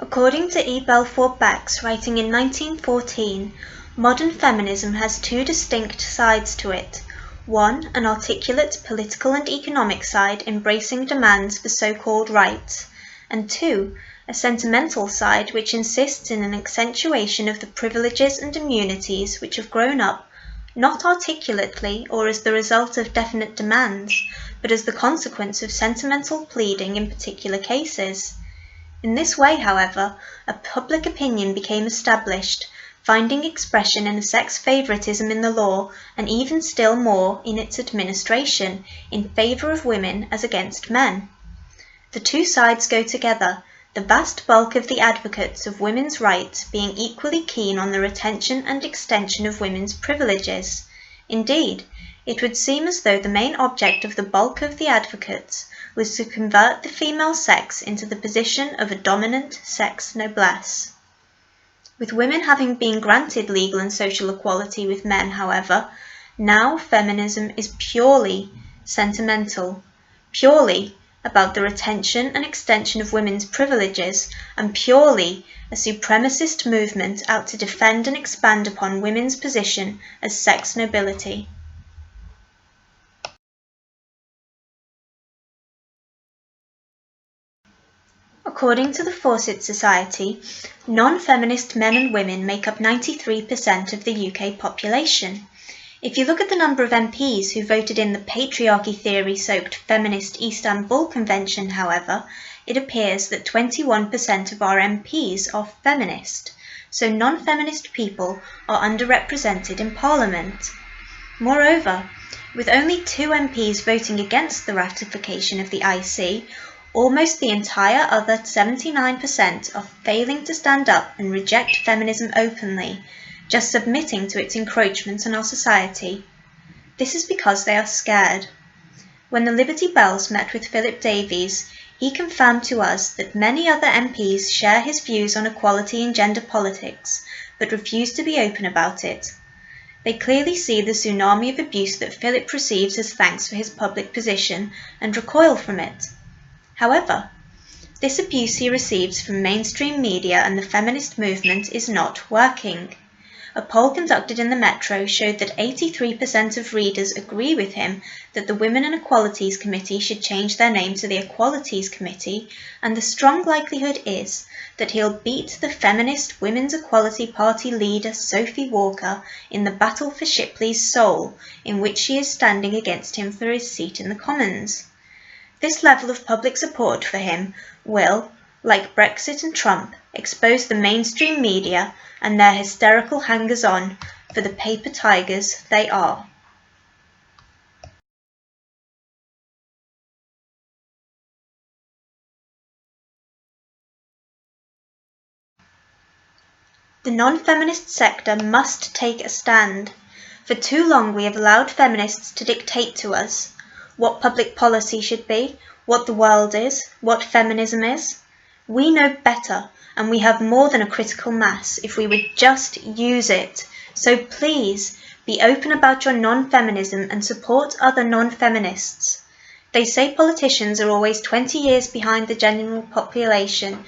According to E. Belfort Bax, writing in 1914, modern feminism has two distinct sides to it. One, an articulate political and economic side embracing demands for so-called rights, and two, a sentimental side which insists in an accentuation of the privileges and immunities which have grown up, not articulately or as the result of definite demands, but as the consequence of sentimental pleading in particular cases. In this way, however, a public opinion became established, finding expression in a sex favoritism in the law and even still more in its administration, in favour of women as against men. The two sides go together, the vast bulk of the advocates of women's rights being equally keen on the retention and extension of women's privileges. Indeed, it would seem as though the main object of the bulk of the advocates was to convert the female sex into the position of a dominant sex noblesse. With women having been granted legal and social equality with men, however, now feminism is purely sentimental, purely about the retention and extension of women's privileges, and purely a supremacist movement out to defend and expand upon women's position as sex nobility. According to the Fawcett Society, non-feminist men and women make up 93% of the UK population. If you look at the number of MPs who voted in the patriarchy theory-soaked feminist Istanbul Convention, however, it appears that 21% of our MPs are feminist, so non-feminist people are underrepresented in Parliament. Moreover, with only 2 MPs voting against the ratification of the IC, almost the entire other 79% are failing to stand up and reject feminism openly, just submitting to its encroachment on our society. This is because they are scared. When the Liberty Bells met with Philip Davies, he confirmed to us that many other MPs share his views on equality in gender politics, but refuse to be open about it. They clearly see the tsunami of abuse that Philip receives as thanks for his public position and recoil from it. However, this abuse he receives from mainstream media and the feminist movement is not working. A poll conducted in the Metro showed that 83% of readers agree with him that the Women and Equalities Committee should change their name to the Equalities Committee, and the strong likelihood is that he'll beat the feminist Women's Equality Party leader Sophie Walker in the battle for Shipley's soul, in which she is standing against him for his seat in the Commons. This level of public support for him will, like Brexit and Trump, expose the mainstream media and their hysterical hangers-on for the paper tigers they are. The non-feminist sector must take a stand. For too long we have allowed feminists to dictate to us what public policy should be, what the world is, what feminism is. We know better, and we have more than a critical mass if we would just use it. So please, be open about your non-feminism and support other non-feminists. They say politicians are always 20 years behind the general population,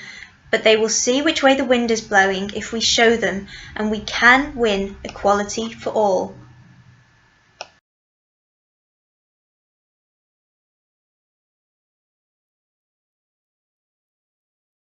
but they will see which way the wind is blowing if we show them, and we can win equality for all.